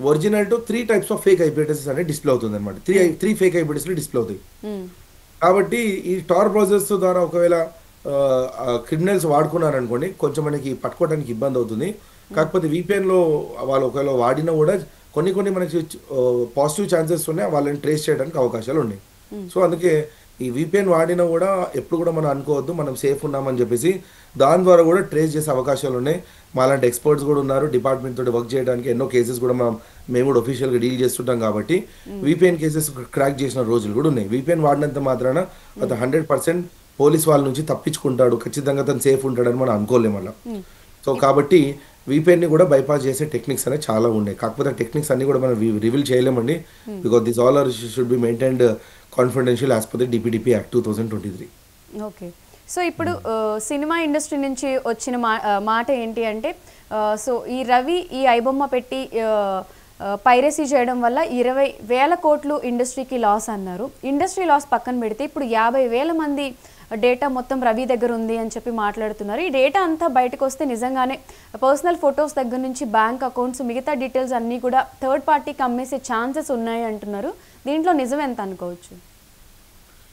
B: original to 3 types of fake IP addresses అనేది డిస్ప్లే అవుతుంది అనమాట. త్రీ ఫేక్ ఐపీ అడ్రస్లు డిస్ప్లే అవుతాయి. కాబట్టి ఈ టార్ బ్రౌజర్స్ ద్వారా ఒకవేళ క్రిమినల్స్ వాడుకున్నారనుకోండి, కొంచెం మనకి పట్టుకోవడానికి ఇబ్బంది అవుతుంది. కాకపోతే VPNలో వాళ్ళు ఒకవేళ వాడినా కూడా కొన్ని మనకి పాజిటివ్ ఛాన్సెస్ ఉన్నాయి, వాళ్ళని ట్రేస్ చేయడానికి అవకాశాలు ఉన్నాయి. సో అందుకే ఈ VPN వాడినా కూడా ఎప్పుడు కూడా మనం అనుకోవద్దు మనం సేఫ్ ఉన్నామని చెప్పేసి. దాని ద్వారా కూడా ట్రేస్ చేసే అవకాశాలు ఉన్నాయి. మాలాంటి ఎక్స్పర్ట్స్ కూడా ఉన్నారు డిపార్ట్మెంట్ తోటి వర్క్ చేయడానికి. ఎన్నో కేసెస్ కూడా మేము కూడా ఒఫీషియల్గా డీల్ చేస్తుంటాం కాబట్టి VPN కేసెస్ క్రాక్ చేసిన రోజులు కూడా ఉన్నాయి. VPN వాడినంత మాత్రాన అతను 100% పోలీస్ వాళ్ళ నుంచి తప్పించుకుంటాడు, ఖచ్చితంగా అతను సేఫ్ ఉంటాడని మనం అనుకోలేము అలా. సో కాబట్టి VPNని కూడా బైపాస్ చేసే టెక్నిక్స్ అనేవి చాలా ఉన్నాయి. కాకపోతే టెక్నిక్స్ అన్ని కూడా మనం రివీల్ చేయలేమండి, because this all are should be maintained confidential as per the DPDP Act 2023.
A: Okay. So ఇప్పుడు సినిమా ఇండస్ట్రీ నుంచి వచ్చిన మాట ఏంటి అంటే, సో ఈ రవి ఈ ఐబొమ్మ పెట్టి పైరసీ చేయడం వల్ల 20,000 కోట్లు ఇండస్ట్రీకి లాస్ అన్నారు. ఇండస్ట్రీ లాస్ పక్కన పెడితే ఇప్పుడు 50,000 మంది డేటా మొత్తం రవి దగ్గర ఉంది అని చెప్పి మాట్లాడుతున్నారు. ఈ డేటా అంతా బయటకు వస్తే నిజంగానే పర్సనల్ ఫొటోస్ దగ్గర నుంచి బ్యాంక్ అకౌంట్స్ మిగతా డీటెయిల్స్ అన్నీ కూడా థర్డ్ పార్టీకి అమ్మేసే ఛాన్సెస్ ఉన్నాయి అంటున్నారు. దీంట్లో నిజం ఎంత అనుకోవచ్చు?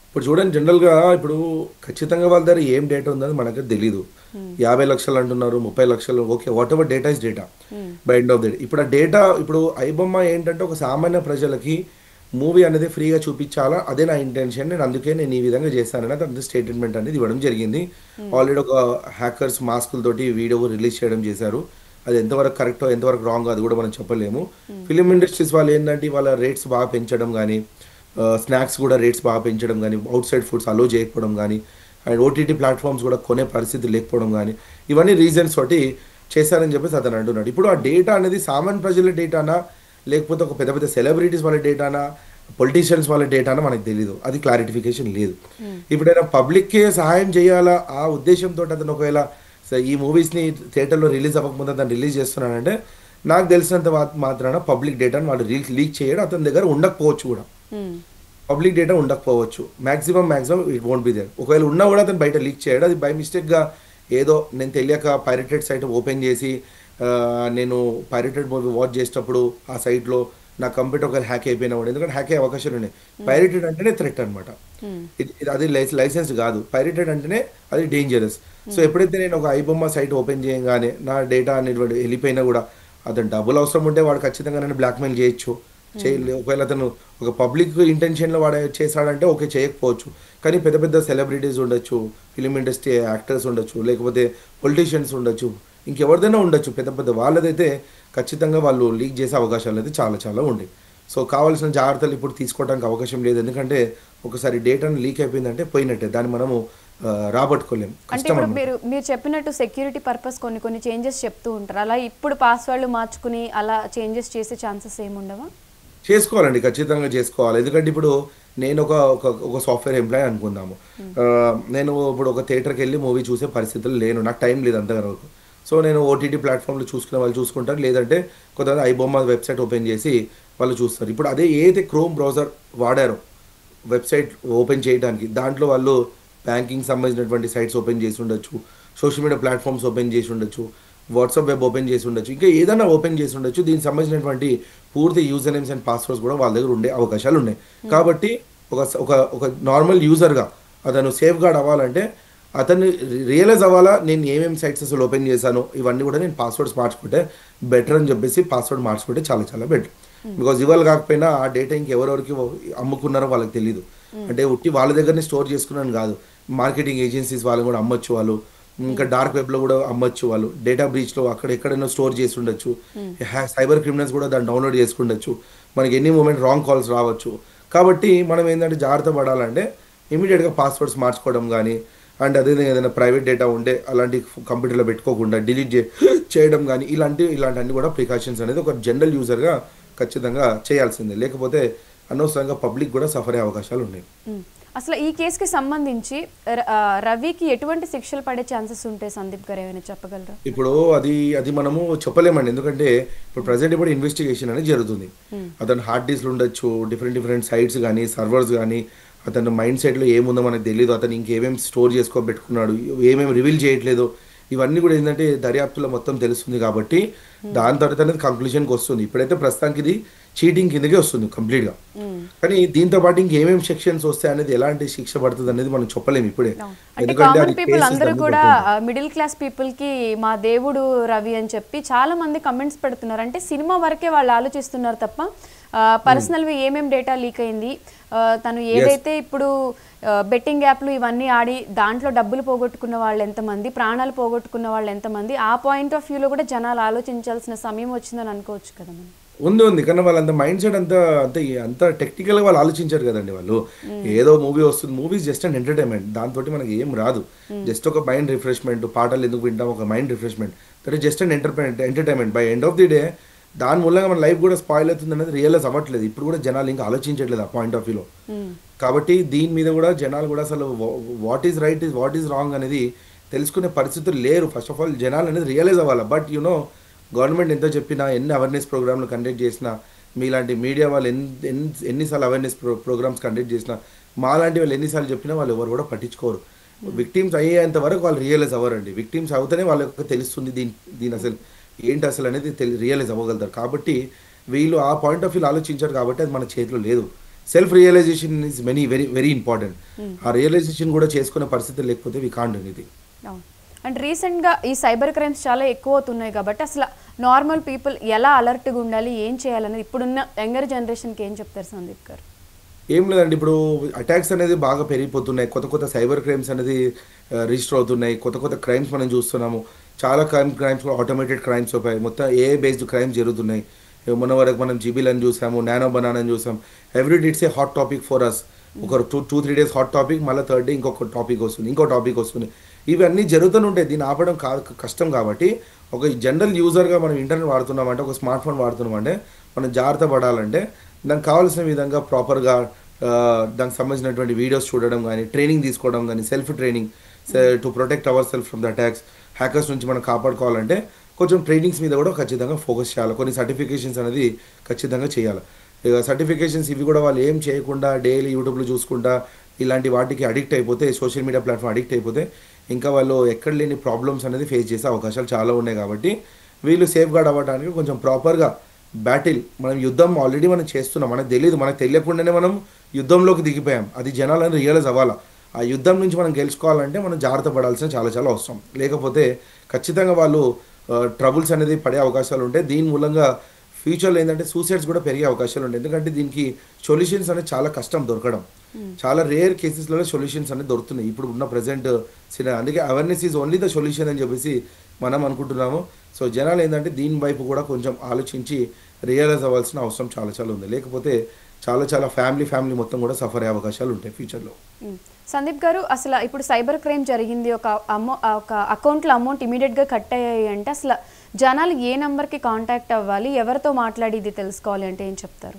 B: ఇప్పుడు చూడండి, జనరల్గా ఇప్పుడు ఖచ్చితంగా వాళ్ళ దగ్గర ఏం డేటా ఉందని మనకు తెలీదు. 50 లక్షలు అంటున్నారు, 30 లక్షలు, okay, what ever data is data by end of the day. ఇప్పుడు ఆ డేటా, ఇప్పుడు ఐబొమ్మ ఏంటంటే ఒక సామాన్య ప్రజలకి మూవీ అనేది ఫ్రీగా చూపించాలా, అదే నా ఇంటెన్షన్. అందుకే నేను ఈ విధంగా చేశానని అది స్టేట్మెంట్ అనేది ఇవ్వడం జరిగింది. ఆల్రెడీ ఒక హ్యాకర్స్ మాస్కులతోటి వీడియో రిలీజ్ చేయడం చేశారు. అది ఎంతవరకు కరెక్టో ఎంతవరకు రాంగ్ అది కూడా మనం చెప్పలేము. ఫిలిం ఇండస్ట్రీస్ వాళ్ళు ఏంటంటే వాళ్ళ రేట్స్ బాగా పెంచడం కానీ, స్నాక్స్ కూడా రేట్స్ బాగా పెంచడం కానీ, అవుట్ సైడ్ ఫుడ్స్ అలో చేయకపోవడం కానీ, అండ్ OTT ప్లాట్ఫామ్స్ కూడా కొనే పరిస్థితి లేకపోవడం కానీ, ఇవన్నీ రీజన్స్ తోటి చేశారని చెప్పేసి అతను అంటున్నాడు. ఇప్పుడు ఆ డేటా అనేది సామాన్య ప్రజల డేటానా, లేకపోతే ఒక పెద్ద పెద్ద సెలబ్రిటీస్ వాళ్ళ డేటానా, పొలిటీషియన్స్ వాళ్ళ డేటానా మనకు తెలియదు. అది క్లారిఫికేషన్ లేదు. ఇప్పుడైనా పబ్లిక్కే సహాయం చేయాలా ఆ ఉద్దేశంతో అతను ఒకవేళ ఈ మూవీస్ని థియేటర్లో రిలీజ్ అవ్వకముందు అతను రిలీజ్ చేస్తున్నానంటే, నాకు తెలిసినంత మాత్రాన పబ్లిక్ డేటాను వాడు లీక్ చేయడం అతని దగ్గర ఉండకపోవచ్చు కూడా. పబ్లిక్ డేటా ఉండకపోవచ్చు, maximum it won't be there. ఒకవేళ ఉన్నా కూడా అతను బయట లీక్ చేయడం, అది బై మిస్టేక్గా ఏదో నేను తెలియక పైరేటెడ్ సైట్ ఓపెన్ చేసి నేను పైరేటెడ్ మూవీ వాచ్ చేసేటప్పుడు ఆ సైట్లో నా కంప్యూటర్ ఒకవేళ హ్యాక్ అయిపోయినా కూడా, ఎందుకంటే హ్యాక్ అయ్యే అవకాశాలు ఉన్నాయి. పైరేటెడ్ అంటేనే థ్రెట్ అనమాట, అది లైసెన్స్ కాదు. పైరేటెడ్ అంటేనే అది డేంజరస్. సో ఎప్పుడైతే నేను ఒక ఐబొమ్మ సైట్ ఓపెన్ చేయగానే నా డేటా అనేటువంటి వెళ్ళిపోయినా కూడా అతను డబ్బులు అవసరం ఉంటే వాడు ఖచ్చితంగా నన్ను బ్లాక్మెయిల్ చేయొచ్చు. ఒకవేళ అతను ఒక పబ్లిక్ ఇంటెన్షన్లో వాడు చేశాడంటే ఓకే, చేయకపోవచ్చు. కానీ పెద్ద పెద్ద సెలబ్రిటీస్ ఉండొచ్చు, ఫిలిం ఇండస్ట్రీ యాక్టర్స్ ఉండొచ్చు, లేకపోతే పొలిటీషియన్స్ ఉండొచ్చు, ఇంకెవరిదైనా ఉండొచ్చు, పెద్ద పెద్ద వాళ్ళదైతే ఖచ్చితంగా వాళ్ళు లీక్ చేసే అవకాశాలు అయితే చాలా చాలా ఉన్నాయి. సో కావాల్సిన జాగ్రత్తలు ఇప్పుడు తీసుకోవడానికి అవకాశం లేదు. ఎందుకంటే ఒకసారి డేటాను లీక్ అయిపోయిందంటే పోయినట్టే, దాన్ని మనము రాబట్టుకోలేము.
A: అంటే ఇప్పుడు మీరు చెప్పినట్టు సెక్యూరిటీ పర్పస్ కొన్ని చేంజెస్ చెప్తూ ఉంటారు. అలా ఇప్పుడు పాస్వర్డ్లు మార్చుకుని అలా చేంజెస్ చేసే ఛాన్సెస్ ఏముండవా?
B: చేసుకోవాలండి, ఖచ్చితంగా చేసుకోవాలి. ఎందుకంటే ఇప్పుడు నేను ఒక సాఫ్ట్వేర్ ఎంప్లాయీ అనుకుందాము. నేను ఇప్పుడు ఒక థియేటర్కి వెళ్ళి మూవీ చూసే పరిస్థితులు లేను, నాకు టైం లేదు అంతవరకు. సో నేను OTT ప్లాట్ఫామ్లో చూసుకునే వాళ్ళు చూసుకుంటారు, లేదంటే కొంతమంది ఐబొమ్మ వెబ్సైట్ ఓపెన్ చేసి వాళ్ళు చూస్తారు. ఇప్పుడు అదే ఏదైతే క్రోమ్ బ్రౌజర్ వాడారో వెబ్సైట్ ఓపెన్ చేయడానికి, దాంట్లో వాళ్ళు బ్యాంకింగ్ సంబంధించినటువంటి సైట్స్ ఓపెన్ చేసి ఉండొచ్చు, సోషల్ మీడియా ప్లాట్ఫామ్స్ ఓపెన్ చేసి ఉండొచ్చు, వాట్సాప్ వెబ్ ఓపెన్ చేసి ఉండొచ్చు, ఇంకా ఏదైనా ఓపెన్ చేసి ఉండొచ్చు. దీనికి సంబంధించినటువంటి పూర్తి యూజర్ నేమ్స్ అండ్ పాస్వర్డ్స్ కూడా వాళ్ళ దగ్గర ఉండే అవకాశాలు ఉన్నాయి. కాబట్టి ఒక నార్మల్ యూజర్గా అతను సేఫ్ గార్డ్ అవ్వాలంటే, అతను రియలైజ్ అవ్వాలా నేను ఏమేమి సైట్స్ అసలు ఓపెన్ చేశాను, ఇవన్నీ కూడా నేను పాస్వర్డ్స్ మార్చుకుంటే బెటర్ అని చెప్పేసి పాస్వర్డ్ మార్చుకుంటే చాలా చాలా బెటర్. బికాజ్ ఇవాళ కాకపోయినా ఆ డేటా ఇంకెవరెవరికి అమ్ముకున్నారో వాళ్ళకి తెలియదు. అంటే ఉట్టి వాళ్ళ దగ్గరనే స్టోర్ చేసుకున్నాను కాదు, మార్కెటింగ్ ఏజెన్సీస్ వాళ్ళు కూడా అమ్మొచ్చు, వాళ్ళు ఇంకా డార్క్ వెబ్లో కూడా అమ్మొచ్చు, వాళ్ళు డేటా బ్రీచ్లో అక్కడ ఎక్కడైనా స్టోర్ చేసి ఉండొచ్చు, సైబర్ క్రిమినల్స్ కూడా దాన్ని డౌన్లోడ్ చేసుకుండొచ్చు, మనకి ఎనీ మూమెంట్ రాంగ్ కాల్స్ రావచ్చు. కాబట్టి మనం ఏంటంటే జాగ్రత్త పడాలంటే ఇమీడియట్గా పాస్వర్డ్స్ మార్చుకోవడం కానీ, అండ్ అదే ఏదైనా ప్రైవేట్ డేటా ఉంటే అలాంటి కంప్యూటర్లో పెట్టుకోకుండా డిలీట్ చేయడం కానీ, ఇలాంటివన్నీ కూడా ప్రికాషన్స్ అనేది ఒక జనరల్ యూజర్గా ఖచ్చితంగా చేయాల్సిందే. లేకపోతే అనవసరంగా పబ్లిక్ కూడా సఫర్ అయ్యే అవకాశాలు ఉన్నాయి.
A: అసలు ఈ కేసుకి సంబంధించి రవికి ఎటువంటి శిక్షలు పడే ఛాన్సెస్ ఉంటాయి సందీప్ గారు, ఏమైనా చెప్పగలరా?
B: ఇప్పుడు అది మనము చెప్పలేమండి, ఎందుకంటే ఇప్పుడు ప్రజెంట్ ఇప్పుడు ఇన్వెస్టిగేషన్ అనేది జరుగుతుంది. అతను హార్డ్ డిస్క్లు ఉండొచ్చు, డిఫరెంట్ సైట్స్ కానీ సర్వర్స్ కానీ, అతను మైండ్ సెట్లో ఏముందో మనకు తెలియదు, అతను ఇంకేమేమి స్టోర్ చేసుకోబెట్టుకున్నాడు, ఏమేమి రివీల్ చేయట్లేదు, ఇవన్నీ కూడా ఏంటంటే దర్యాప్తులో మొత్తం తెలుస్తుంది కాబట్టి దాని తర్వాత అనేది కంక్లూజన్కి వస్తుంది. ఇప్పుడైతే ప్రస్తుతానికి ఇది చీటింగ్ కిందకే వస్తుంది కంప్లీట్గా. కానీ దీంతో పాటు ఇంకేమేమి సెక్షన్స్ వస్తాయి అనేది ఎలాంటి శిక్ష పడుతుంది అనేది మనం చెప్పలేము ఇప్పుడే.
A: అంటే కామన్ పీపుల్ అందరూ కూడా మిడిల్ క్లాస్ పీపుల్ కి మా దేవుడు రవి అని చెప్పి చాలా మంది కమెంట్స్ పెడుతున్నారు. అంటే సినిమా వరకే వాళ్ళు ఆలోచిస్తున్నారు తప్ప పర్సనల్వి ఏమేమి డేటా లీక్ అయింది, తను ఏదైతే ఇప్పుడు బెట్టింగ్ యాప్లు ఇవన్నీ ఆడి దాంట్లో డబ్బులు పోగొట్టుకున్న వాళ్ళు ఎంతమంది, ప్రాణాలు పోగొట్టుకున్న వాళ్ళు ఎంతమంది, ఆ పాయింట్ ఆఫ్ వ్యూలో కూడా జనాలు ఆలోచించాల్సిన సమయం వచ్చిందని అనుకోవచ్చు కదా మనం.
B: ఉంది కానీ వాళ్ళంత మైండ్ సెట్ అంత టెక్నికల్గా వాళ్ళు ఆలోచించారు కదండి. వాళ్ళు ఏదో మూవీ వస్తుంది, మూవీస్ జస్ట్ అండ్ ఎంటర్టైన్మెంట్, దాంతో మనకి ఏం రాదు. జస్ట్ ఒక మైండ్ రిఫ్రెష్మెంట్, పాటలు ఎందుకు వింటాం, ఒక mind refreshment, that is just and entertainment. By end of the day దాని మూలంగా మన లైఫ్ కూడా స్పాయిల్ అవుతుంది అనేది రియలైజ్ అవ్వట్లేదు. ఇప్పుడు కూడా జనాలు ఇంకా ఆలోచించట్లేదు ఆ పాయింట్ ఆఫ్ వ్యూలో. కాబట్టి దీని మీద కూడా జనాలు కూడా అసలు what is right what is wrong అనేది తెలుసుకునే పరిస్థితులు లేరు. ఫస్ట్ ఆఫ్ ఆల్ జనాలు అనేది రియలైజ్ అవ్వాలి. బట్ గవర్నమెంట్ ఎంత చెప్పినా, ఎన్ని అవేర్నెస్ ప్రోగ్రామ్లు కండక్ట్ చేసినా, మీలాంటి మీడియా వాళ్ళు ఎన్నిసార్లు అవేర్నెస్ ప్రోగ్రామ్స్ కండక్ట్ చేసినా, మాలాంటి వాళ్ళు ఎన్నిసార్లు చెప్పినా వాళ్ళు ఎవరు కూడా పట్టించుకోరు. విక్టిమ్స్ అయ్యేంత వరకు వాళ్ళు రియలైజ్ అవ్వరండి. విక్టిమ్స్ అవుతేనే వాళ్ళకి తెలుస్తుంది దీని అసలు ఏంటి అసలు అనేది రియలైజ్ అవ్వగలుగుతారు. కాబట్టి వీళ్ళు ఆ పాయింట్ ఆఫ్ వ్యూ ఆలోచించారు కాబట్టి అది మన చేతిలో లేదు. Self realization is very very important. ఆ రియలైజేషన్ కూడా చేసుకునే పరిస్థితి లేకపోతే we can't do anything.
A: And రీసెంట్గా ఈ సైబర్ క్రైమ్స్ చాలా ఎక్కువ అవుతున్నాయి కాబట్టి అసలు నార్మల్ పీపుల్ ఎలా అలర్ట్గా ఉండాలి, ఏం చేయాలనేది ఇప్పుడున్న యంగర్ జనరేషన్కి ఏం చెప్తారు సందీప్ గారు?
B: ఏం లేదండి, ఇప్పుడు అటాక్స్ అనేది బాగా పెరిగిపోతున్నాయి. కొత్త సైబర్ క్రైమ్స్ అనేది రిజిస్టర్ అవుతున్నాయి. కొత్త క్రైమ్స్ మనం చూస్తున్నాము. చాలా క్రైమ్స్ ఆటోమేటెడ్ క్రైమ్స్ అయిపోయాయి. మొత్తం ఏఐ బేస్డ్ క్రైమ్స్ జరుగుతున్నాయి. మొన్న వరకు మనం జిబిలని చూసాము, నానో బనానాని చూసాం. Every day it's a hot topic for us. ఒక 2-3 days హాట్ టాపిక్, మళ్ళీ థర్డ్ డే ఇంకో టాపిక్ వస్తుంది. ఇవన్నీ జరుగుతూనే ఉంటాయి. దీన్ని ఆపడం కష్టం. కాబట్టి ఒక జనరల్ యూజర్గా మనం ఇంటర్నెట్ వాడుతున్నామంటే, ఒక స్మార్ట్ ఫోన్ వాడుతున్నామంటే మనం జాగ్రత్త పడాలంటే దానికి కావాల్సిన విధంగా ప్రాపర్గా దానికి సంబంధించినటువంటి వీడియోస్ చూడడం కానీ, ట్రైనింగ్ తీసుకోవడం కానీ, self training to protect our self from the attacks, hackers నుంచి మనం కాపాడుకోవాలంటే కొంచెం ట్రైనింగ్స్ మీద కూడా ఖచ్చితంగా ఫోకస్ చేయాలి. కొన్ని సర్టిఫికేషన్స్ అనేది ఖచ్చితంగా చేయాలి. ఇక సర్టిఫికేషన్స్ ఇవి కూడా వాళ్ళు ఏం చేయకుండా డైలీ యూట్యూబ్లో చూసుకుంటా ఇలాంటి వాటికి అడిక్ట్ అయిపోతే, సోషల్ మీడియా ప్లాట్ఫామ్ అడిక్ట్ అయిపోతే ఇంకా వాళ్ళు ఎక్కడ లేని ప్రాబ్లమ్స్ అనేది ఫేస్ చేసే అవకాశాలు చాలా ఉన్నాయి. కాబట్టి వీళ్ళు సేఫ్ గార్డ్ అవ్వడానికి కొంచెం ప్రాపర్గా బ్యాటిల్, మనం యుద్ధం ఆల్రెడీ మనం చేస్తున్నాం, మనకు తెలియకుండానే మనం యుద్ధంలోకి దిగిపోయాం. అది జనాలను రియలైజ్ అవ్వాలా. ఆ యుద్ధం నుంచి మనం గెలుచుకోవాలంటే మనం జాగ్రత్త పడాల్సిన చాలా అవసరం. లేకపోతే ఖచ్చితంగా వాళ్ళు ట్రబుల్స్ అనేది పడే అవకాశాలు ఉంటాయి. దీని మూలంగా ఫ్యూచర్లో ఏంటంటే సూసైడ్స్ కూడా పెరిగే అవకాశాలు ఉంటాయి. ఎందుకంటే దీనికి సొల్యూషన్స్ అనేది చాలా కష్టం దొరకడం. చాలా రేర్ కేసెస్లలో సొల్యూషన్స్ అనేది దొరుకుతున్నాయి ఇప్పుడు ఉన్న ప్రజెంట్ సినారియో. అందుకే awareness is only the solution అని చెప్పేసి మనం అనుకుంటున్నాము. సో జనాలు ఏంటంటే దీని వైపు కూడా కొంచెం ఆలోచించి రియలైజ్ అవ్వాల్సిన అవసరం చాలా ఉంది. లేకపోతే చాలా ఫ్యామిలీ మొత్తం కూడా సఫర్ అయ్యే అవకాశాలు ఉంటాయి ఫ్యూచర్లో.
A: సందీప్ గారు, అసలు ఇప్పుడు సైబర్ క్రైమ్ జరిగింది, ఒక అకౌంట్లో అమౌంట్ ఇమీడియట్గా కట్ అయ్యాయి అంటే అసలు జనాలు ఏ నెంబర్కి కాంటాక్ట్ అవ్వాలి, ఎవరితో మాట్లాడి ఇది తెలుసుకోవాలి అంటే ఏం చెప్తారు?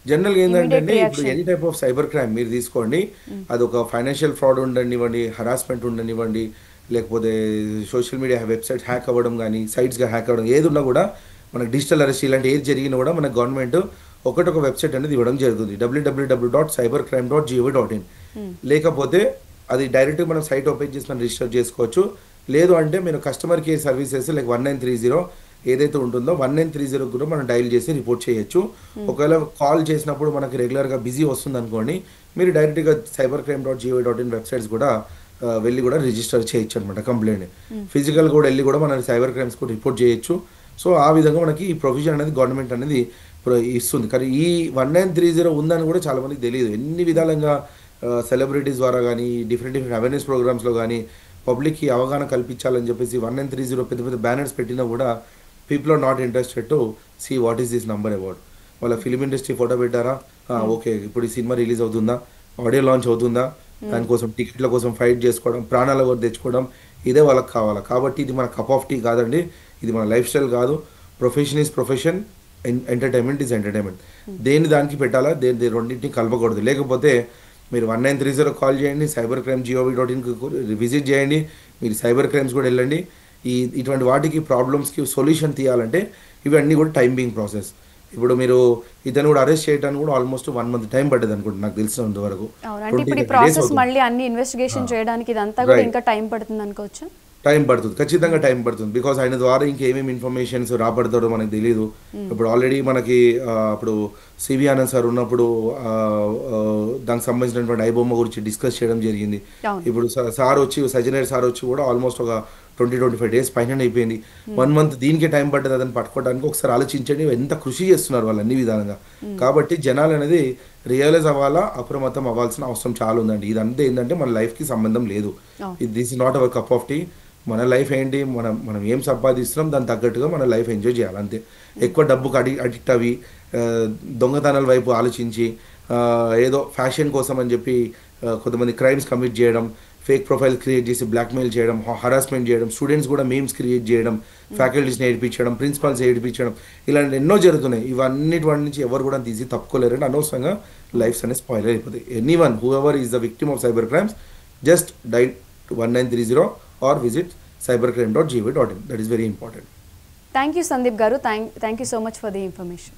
B: జనరల్గా ఏంటంటే ఇప్పుడు any type of cyber crime మీరు తీసుకోండి, అది ఒక ఫైనాన్షియల్ ఫ్రాడ్ ఉండనివ్వండి, హరాస్మెంట్ ఉండనివ్వండి, లేకపోతే సోషల్ మీడియా వెబ్సైట్స్ హ్యాక్ అవ్వడం కానీ, సైట్స్గా హ్యాక్ అవ్వడం, ఏది ఉన్నా కూడా మనకు డిజిటల్ అరెస్ట్ ఇలాంటి ఏది జరిగినా కూడా మన గవర్నమెంట్ ఒక వెబ్సైట్ అనేది ఇవ్వడం జరుగుతుంది, www.cybercrime.gov.in. లేకపోతే అది డైరెక్ట్గా మనం సైట్ ఓపెన్ చేసి మనం రిజిస్టర్ చేసుకోవచ్చు. లేదు అంటే మీరు కస్టమర్ కేర్ సర్వీసెస్ లైక్ 1930 ఏదైతే ఉంటుందో 1930 కూడా మనం డైల్ చేసి రిపోర్ట్ చేయొచ్చు. ఒకవేళ కాల్ చేసినప్పుడు మనకి రెగ్యులర్గా బిజీ వస్తుంది అనుకోండి, మీరు డైరెక్ట్గా cybercrime.gov.in వెబ్సైట్స్ కూడా వెళ్ళి కూడా రిజిస్టర్ చేయొచ్చు అనమాట కంప్లైంట్. ఫిజికల్ కూడా వెళ్ళి కూడా మన సైబర్ క్రైమ్స్ కూడా రిపోర్ట్ చేయొచ్చు. సో ఆ విధంగా మనకి ఈ ప్రొవిజన్ అనేది గవర్నమెంట్ అనేది ఇస్తుంది. కానీ ఈ 1930 ఉందని కూడా చాలా మందికి తెలియదు. ఎన్ని విధాలుగా సెలబ్రిటీస్ ద్వారా కానీ, డిఫరెంట్ అవేర్నెస్ ప్రోగ్రామ్స్లో కానీ పబ్లిక్కి అవగాహన కల్పించాలని చెప్పేసి 1930 పెద్ద బ్యానర్స్ పెట్టినా కూడా people are not interested to see what is this number about. వాళ్ళ ఫిలిం ఇండస్ట్రీ ఫోటో పెట్టారా, ఓకే ఇప్పుడు ఈ సినిమా రిలీజ్ అవుతుందా, ఆడియో లాంచ్ అవుతుందా, దానికోసం టికెట్ల కోసం ఫైట్ చేసుకోవడం, ప్రాణాల వరకు తెచ్చుకోవడం, ఇదే వాళ్ళకి కావాలా. కాబట్టి ఇది మన కప్ ఆఫ్ టీ కాదండి, ఇది మన లైఫ్ స్టైల్ కాదు. Profession is profession, entertainment is entertainment. దానికి పెట్టాలా, రెండింటిని కలపకూడదు. లేకపోతే మీరు 1930 కాల్ చేయండి, cybercrime.gov.in విజిట్ చేయండి, మీరు సైబర్ క్రైమ్స్ కూడా వెళ్ళండి. ఇటువంటి వాటికి ప్రాబ్లమ్స్కి సొల్యూషన్ తీయాలంటే ఇవన్నీ కూడా టైం బీయింగ్ ప్రాసెస్. ఇప్పుడు మీరు ఇతను కూడా అరెస్ట్ చేయడానికి కూడా ఆల్మోస్ట్ 1 month టైం పడ్డది అనుకుంటున్నాను నాకు తెలిసినంత వరకు.
A: ఇప్పుడు ఈ ప్రాసెస్ మళ్ళీ అన్ని ఇన్వెస్టిగేషన్ చేయడానికి ఇదంతా కూడా ఇంకా టైం పడుతుంది అనుకోవచ్చు.
B: టైం పడుతుంది, ఖచ్చితంగా టైం పడుతుంది. బికాజ్ ఆయన ద్వారా ఇంకేమేమి ఇన్ఫర్మేషన్స్ రాబడతాడో మనకు తెలియదు. ఇప్పుడు ఆల్రెడీ మనకి అప్పుడు సివి ఆనంద్ సార్ ఉన్నప్పుడు దానికి సంబంధించినటువంటి ఐబొమ్మ గురించి డిస్కస్ చేయడం జరిగింది. ఇప్పుడు సార్ వచ్చి సజ్జనేర్ సార్ వచ్చి కూడా ఆల్మోస్ట్ ఒక 20-25 డేస్ పైన అయిపోయింది. 1 మంత్ దీనికే టైం పడ్డది అదని పట్టుకోవడానికి. ఒకసారి ఆలోచించండి ఎంత కృషి చేస్తున్నారు వాళ్ళు అన్ని విధాలుగా. కాబట్టి జనాలు అనేది రియలైజ్ అవ్వాలా, అప్రమత్తం అవ్వాల్సిన అవసరం చాలా ఉందండి. ఇదంతా ఏంటంటే మన లైఫ్కి సంబంధం లేదు. This is not our cup of tea. మన లైఫ్ ఏంటి, మనం ఏం సంపాదిస్తున్నాం దానికి తగ్గట్టుగా మన లైఫ్ ఎంజాయ్ చేయాలి అంతే. ఎక్కువ డబ్బుకు అడిక్ట్ అవి దొంగతనాల వైపు ఆలోచించి ఏదో ఫ్యాషన్ కోసం అని చెప్పి కొంతమంది క్రైమ్స్ కమిట్ చేయడం, ఫేక్ ప్రొఫైల్ క్రియేట్ చేసి బ్లాక్మెయిల్ చేయడం, హరాస్మెంట్ చేయడం, స్టూడెంట్స్ కూడా మీమ్స్ క్రియేట్ చేయడం, ఫ్యాకల్టీస్ని ఏడిపించడం, ప్రిన్సిపాల్స్ ఏడిపించడం, ఇలాంటి ఎన్నో జరుగుతున్నాయి. ఇవన్నిటి వాటి నుంచి ఎవరు కూడా అంత ఈజీ తప్పుకోలేరంటే అనవసరంగా లైఫ్స్ అనేది స్పాయిల్ అయిపోతాయి. Anyone who ever is the victim of cyber crimes just dial 1930 or visit cybercrime.gov.in. That is very important.
A: Thank you, Sandeep Garu. Thank you so much for the information.